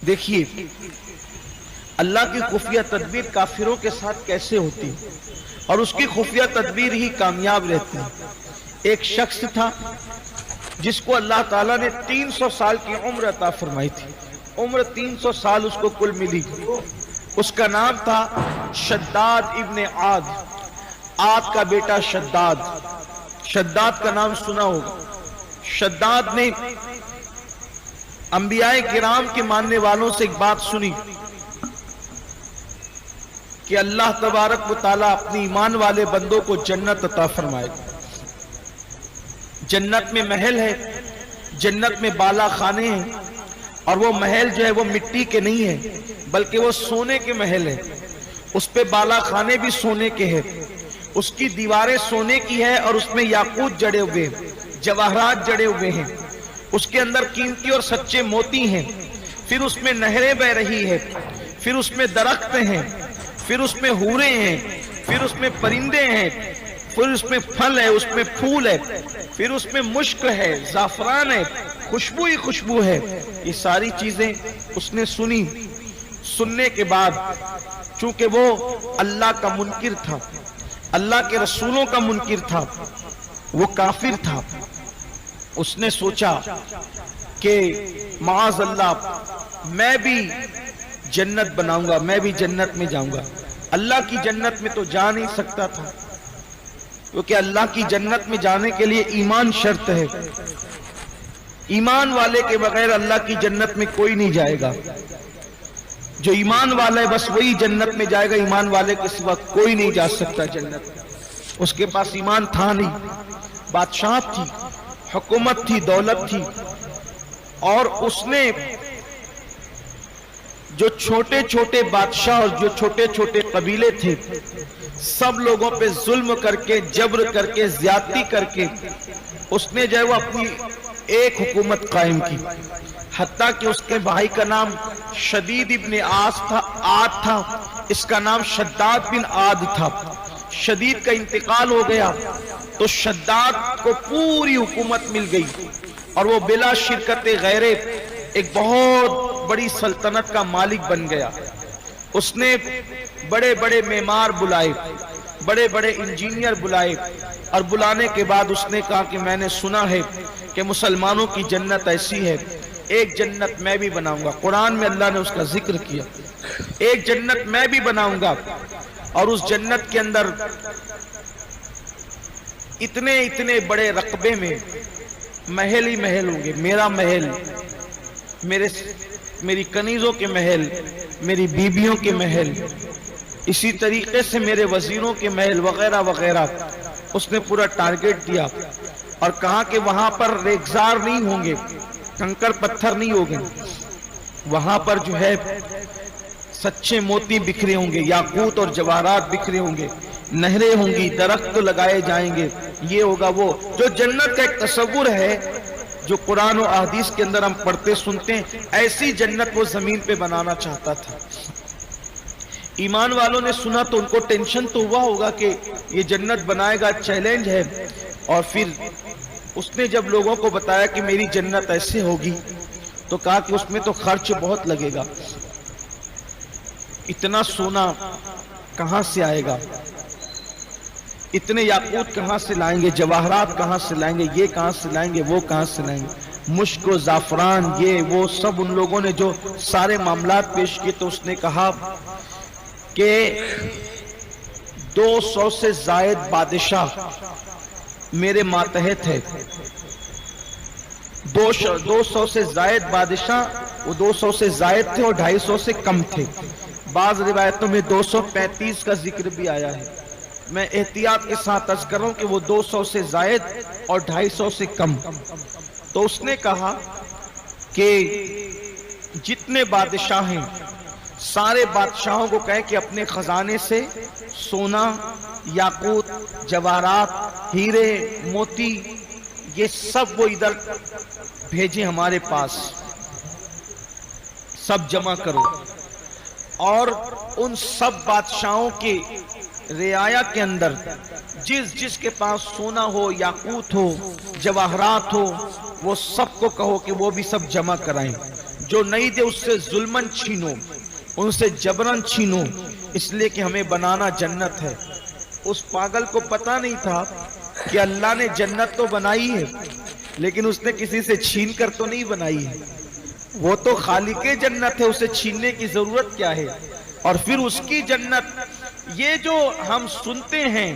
دیکھیے اللہ کی خفیہ تدبیر کافروں کے ساتھ کیسے ہوتی اور اس کی خفیہ تدبیر ہی کامیاب رہتی. ایک شخص تھا جس کو اللہ تعالیٰ نے 300 سال کی عمر عطا فرمائی تھی. عمر 300 سال اس کو کل ملی. اس کا نام تھا شداد ابن عاد. عاد کا بیٹا شداد. شداد کا نام سنا ہوگا. شداد نے انبیاء کرام کے ماننے والوں سے ایک بات سنی کہ اللہ تبارک و تعالیٰ اپنی ایمان والے بندوں کو جنت عطا فرمائے. جنت میں محل ہے, جنت میں بالا خانے ہیں, اور وہ محل جو ہے وہ مٹی کے نہیں ہے بلکہ وہ سونے کے محل ہے. اس پہ بالا خانے بھی سونے کے ہیں, اس کی دیواریں سونے کی ہے اور اس میں یاقوت جڑے ہوئے ہیں, جواہرات جڑے ہوئے ہیں. اس کے اندر قیمتی اور سچے موتی ہیں. پھر اس میں نہریں بہ رہی ہے, پھر اس میں درخت ہیں, پھر اس میں حوریں ہیں, پھر اس میں پرندے ہیں, پھر اس میں پھل ہے, اس میں پھول ہے, پھر اس میں مشک ہے, زعفران ہے, خوشبو ہی خوشبو ہے. یہ ساری چیزیں اس نے سنی. سننے کے بعد چونکہ وہ اللہ کا منکر تھا, اللہ کے رسولوں کا منکر تھا, وہ کافر تھا, اس نے سوچا کہ معاذ اللہ میں بھی جنت بناؤں گا, میں بھی جنت میں جاؤں گا. اللہ کی جنت میں تو جا نہیں سکتا تھا کیونکہ اللہ کی جنت میں جانے کے لیے ایمان شرط ہے. ایمان والے کے بغیر اللہ کی جنت میں کوئی نہیں جائے گا. جو ایمان والا ہے بس وہی جنت میں جائے گا, ایمان والے کے سوا کوئی نہیں جا سکتا جنت میں. اس کے پاس ایمان تھا نہیں, بادشاہ تھی, حکومت تھی, دولت تھی, اور اس نے جو چھوٹے چھوٹے بادشاہ اور جو چھوٹے چھوٹے قبیلے تھے سب لوگوں پہ ظلم کر کے, جبر کر کے, زیادتی کر کے اس نے جو ہے وہ اپنی ایک حکومت قائم کی. حتیٰ کہ اس کے بھائی کا نام شدید ابن عاد تھا, اس کا نام شداد بن عاد تھا. شدید کا انتقال ہو گیا تو شداد کو پوری حکومت مل گئی اور وہ بلا شرکت غیرے ایک بہت بڑی سلطنت کا مالک بن گیا. اس نے بڑے بڑے معمار بلائے, بڑے بڑے انجینئر بلائے, اور بلانے کے بعد اس نے کہا کہ میں نے سنا ہے کہ مسلمانوں کی جنت ایسی ہے, ایک جنت میں بھی بناؤں گا. قرآن میں اللہ نے اس کا ذکر کیا, ایک جنت میں بھی بناؤں گا, اور اس جنت کے اندر اتنے اتنے بڑے رقبے میں محل ہی محل ہوں گے. میرا محل, میری کنیزوں کے محل, میری بیبیوں کے محل, اسی طریقے سے میرے وزیروں کے محل وغیرہ وغیرہ. اس نے پورا ٹارگٹ دیا اور کہا کہ وہاں پر ریگزار نہیں ہوں گے, کنکر پتھر نہیں ہوگے, وہاں پر جو ہے سچے موتی بکھرے ہوں گے, یاقوت اور جواہرات بکھرے ہوں گے, نہریں ہوں گی, درخت لگائے جائیں گے. یہ ہوگا وہ جو جنت کا ایک تصور ہے جو قرآن و احادیث کے اندر ہم پڑھتے سنتے ہیں, ایسی جنت وہ زمین پہ بنانا چاہتا تھا. ایمان والوں نے سنا تو ان کو ٹینشن تو ہوا ہوگا کہ یہ جنت بنائے گا, چیلنج ہے. اور پھر اس نے جب لوگوں کو بتایا کہ میری جنت ایسے ہوگی تو کہا کہ اس میں تو خرچ بہت لگے گا, اتنا سونا کہاں سے آئے گا, اتنے یاقوت کہاں سے لائیں گے, جواہرات کہاں سے لائیں گے, یہ کہاں سے لائیں گے, وہ کہاں سے لائیں گے, مشک و زعفران, یہ وہ سب. ان لوگوں نے جو سارے معاملات پیش کیے تو اس نے کہا کہ 200 سے زائد بادشاہ میرے ماتحت ہے. 200 سے زائد بادشاہ, وہ 200 سے زائد تھے اور 250 سے کم تھے. بعض روایتوں میں 235 کا ذکر بھی آیا ہے. میں احتیاط کے ساتھ عرض کر رہا ہوں کہ وہ 200 سے زائد اور 250 سے کم. تو اس نے کہا کہ جتنے بادشاہ ہیں سارے بادشاہوں کو کہے کہ اپنے خزانے سے سونا, یاقوت, جواہرات, ہیرے, موتی, یہ سب وہ ادھر بھیجیں ہمارے پاس, سب جمع کرو. اور ان سب بادشاہوں کے رعایا کے اندر جس کے پاس سونا ہو, یاقوت ہو, جواہرات ہو, وہ سب کو کہو کہ وہ بھی سب جمع کرائیں. جو نہیں دے اس سے ظلمن چھینو، ان سے جبرن چھینو، اس لیے کہ ہمیں بنانا جنت ہے۔ اس پاگل کو پتا نہیں تھا کہ اللہ نے جنت تو بنائی ہے لیکن اس نے کسی سے چھین کر تو نہیں بنائی ہے، وہ تو خالق جنت ہے، اسے چھیننے کی ضرورت کیا ہے؟ اور پھر اس کی جنت، یہ جو ہم سنتے ہیں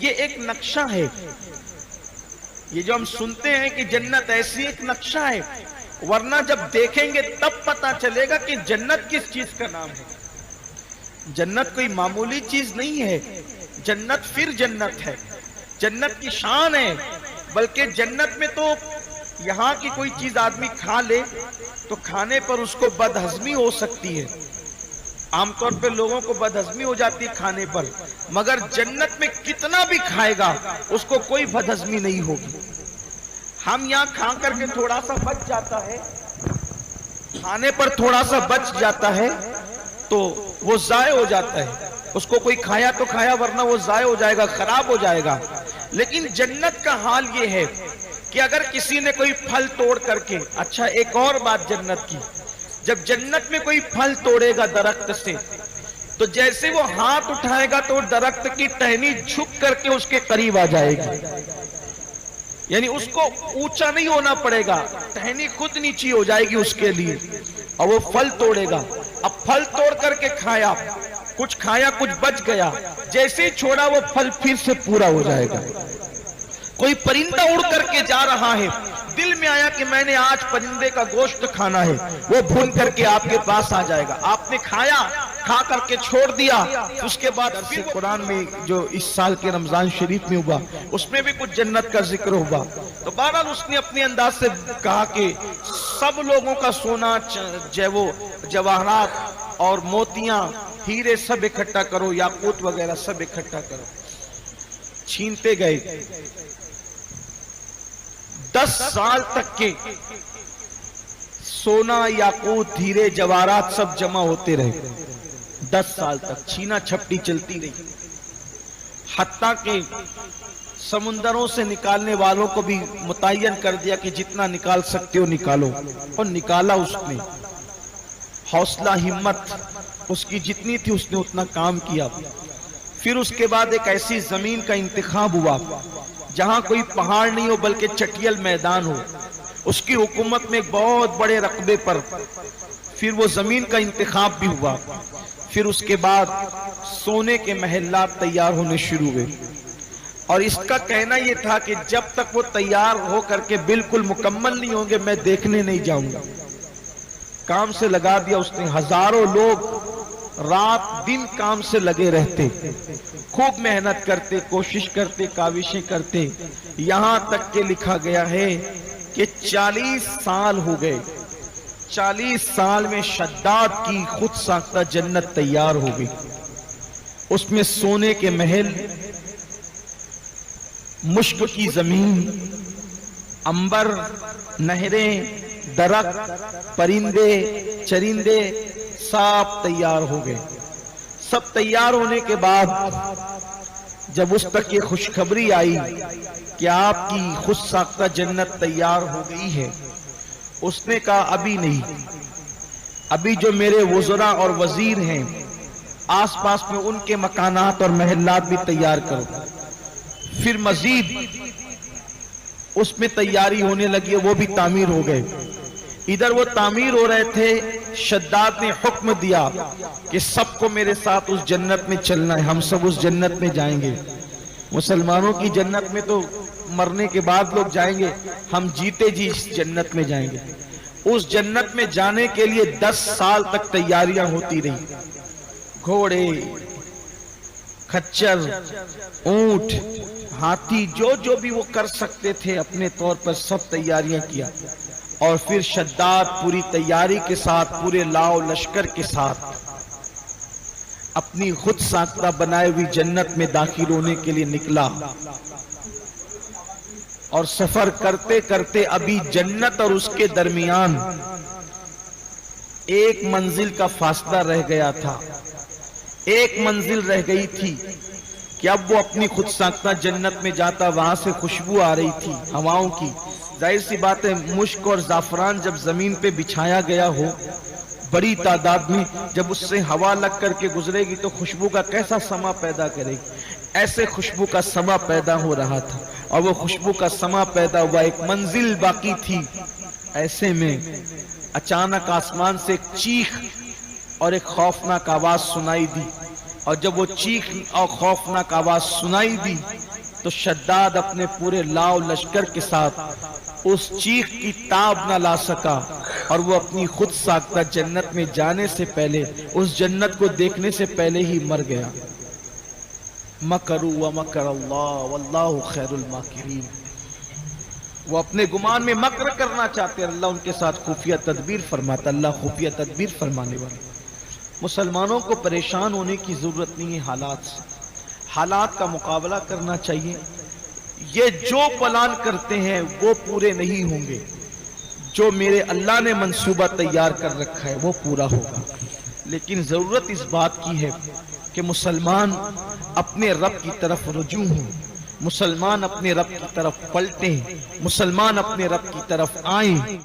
یہ ایک نقشہ ہے، یہ جو ہم سنتے ہیں کہ جنت ایسی ایک نقشہ ہے، ورنہ جب دیکھیں گے تب پتا چلے گا کہ جنت کس چیز کا نام ہے۔ جنت کوئی معمولی چیز نہیں ہے، جنت پھر جنت ہے، جنت کی شان ہے، بلکہ جنت میں تو یہاں کی کوئی چیز آدمی کھا لے تو کھانے پر اس کو بدہضمی ہو سکتی ہے، عام طور پہ لوگوں کو بدہضمی ہو جاتی ہے کھانے پر، مگر جنت میں کتنا بھی کھائے گا اس کو کوئی بدہضمی نہیں ہوگی۔ ہم یہاں کھا کر کے تھوڑا سا بچ جاتا ہے، کھانے پر تھوڑا سا بچ جاتا ہے تو وہ ضائع ہو جاتا ہے، اس کو کوئی کھایا تو کھایا ورنہ وہ ضائع ہو جائے گا، خراب ہو جائے گا۔ لیکن جنت کا حال یہ ہے کہ اگر کسی نے کوئی پھل توڑ کر کے، اچھا ایک اور بات جنت کی، جب جنت میں کوئی پھل توڑے گا درخت سے تو جیسے وہ ہاتھ اٹھائے گا تو درخت کی ٹہنی جھک کر کے اس کے قریب آ جائے گی، یعنی اس کو اونچا نہیں ہونا پڑے گا، ٹہنی خود نیچی ہو جائے گی اس کے لیے، اور وہ پھل توڑے گا۔ اب پھل توڑ کر کے کھایا، کچھ کھایا کچھ بچ گیا، جیسے ہی چھوڑا وہ پھل پھر سے پورا ہو جائے گا۔ کوئی پرندہ اڑ کر کے جا رہا ہے، دل میں آیا کہ میں نے آج پرندے کا گوشت کھانا ہے، وہ بھون کر کے آپ کے پاس آ جائے گا، آپ نے کھایا، کھا کر کے چھوڑ دیا، اس کے بعد پھر قرآن میں جو اس سال کے رمضان شریف میں ہوا اس میں بھی کچھ جنت کا ذکر ہوا، تو بہرحال اس نے اپنے انداز سے کہا کہ سب لوگوں کا سونا، جواہرات اور موتیاں، ہیرے سب اکٹھا کرو، یاقوت وغیرہ سب اکٹھا کرو۔ چھینتے گئے، 10 سال تک کے سونا، یاقوت، ہیرے، جواہرات سب جمع ہوتے رہے، 10 سال تک چھینا چھپٹی چلتی رہی، حتیٰ کہ سمندروں سے نکالنے والوں کو بھی متعین کر دیا کہ جتنا نکال سکتے ہو نکالو، اور نکالا اس نے، حوصلہ ہمت اس کی جتنی تھی اس نے اتنا کام کیا۔ پھر اس کے بعد ایک ایسی زمین کا انتخاب ہوا جہاں کوئی پہاڑ نہیں ہو بلکہ چٹیل میدان ہو، اس کی حکومت میں ایک بہت بڑے رقبے پر پھر وہ زمین کا انتخاب بھی ہوا۔ پھر اس کے بعد سونے کے محلات تیار ہونے شروع ہوئے، اور اس کا کہنا یہ تھا کہ جب تک وہ تیار ہو کر کے بالکل مکمل نہیں ہوں گے میں دیکھنے نہیں جاؤں گا۔ کام سے لگا دیا اس نے، ہزاروں لوگ رات دن کام سے لگے رہتے، خوب محنت کرتے، کوشش کرتے، کاوشیں کرتے، یہاں تک کہ لکھا گیا ہے کہ 40 سال ہو گئے، 40 سال میں شداد کی خود ساختہ جنت تیار ہو گئی، اس میں سونے کے محل، مشک کی زمین، عنبر، نہریں، درخت، پرندے، چرندے سب تیار ہو گئے۔ سب تیار ہونے کے بعد جب اس تک یہ خوشخبری آئی کہ آپ کی خود ساختہ جنت تیار ہو گئی ہے، اس نے کہا ابھی نہیں، ابھی جو میرے وزراء اور وزیر ہیں آس پاس میں ان کے مکانات اور محلات بھی تیار کرو۔ پھر مزید اس میں تیاری ہونے لگی، وہ بھی تعمیر ہو گئے۔ ادھر وہ تعمیر ہو رہے تھے، شداد نے حکم دیا کہ سب کو میرے ساتھ اس جنت میں چلنا ہے، ہم سب اس جنت میں جائیں گے۔ مسلمانوں کی جنت میں تو مرنے کے بعد لوگ جائیں گے، ہم جیتے جی اس جنت میں جائیں گے۔ اس جنت میں جانے کے لیے 10 سال تک تیاریاں ہوتی رہی، گھوڑے، کھچر، اونٹ، ہاتھی، جو بھی وہ کر سکتے تھے اپنے طور پر سب تیاریاں کیا، اور پھر شداد پوری تیاری کے ساتھ، پورے لاؤ لشکر کے ساتھ اپنی خود ساختہ بنائے ہوئی جنت میں داخل ہونے کے لیے نکلا، اور سفر کرتے کرتے ابھی جنت اور اس کے درمیان ایک منزل کا فاصلہ رہ گیا تھا، ایک منزل رہ گئی تھی، کہ اب وہ اپنی خود ساختہ جنت میں جاتا، وہاں سے خوشبو آ رہی تھی ہواؤں کی. ظاہر سی بات ہے مشک اور زعفران جب زمین پہ بچھایا گیا ہو بڑی تعداد میں، جب اس سے ہوا لگ کر کے گزرے گی تو خوشبو کا کیسا سما پیدا کرے گی. ایسے خوشبو کا سما پیدا ہو رہا تھا، اور وہ خوشبو کا سما پیدا ہوا، ایک منزل باقی تھی. ایسے میں اچانک آسمان سے ایک چیخ اور ایک خوفناک آواز سنائی دی. اور جب وہ چیخ اور خوفناک آواز سنائی دی تو شداد اپنے پورے لاؤ لشکر کے ساتھ اس چیخ کی تاب نہ لا سکا، اور وہ اپنی خود ساختہ جنت میں جانے سے پہلے، اس جنت کو دیکھنے سے پہلے ہی مر گیا. مکروا ومکر اللہ واللہ خیر الماکرین. وہ اپنے گمان میں مکر کرنا چاہتے ہیں، اللہ ان کے ساتھ خفیہ تدبیر فرماتا. اللہ خفیہ تدبیر فرمانے والا. مسلمانوں کو پریشان ہونے کی ضرورت نہیں ہے حالات سے، حالات کا مقابلہ کرنا چاہیے. یہ جو پلان کرتے ہیں وہ پورے نہیں ہوں گے، جو میرے اللہ نے منصوبہ تیار کر رکھا ہے وہ پورا ہوگا. لیکن ضرورت اس بات کی ہے کہ مسلمان اپنے رب کی طرف رجوع ہوں، مسلمان اپنے رب کی طرف پلٹیں، مسلمان اپنے رب کی طرف آئیں.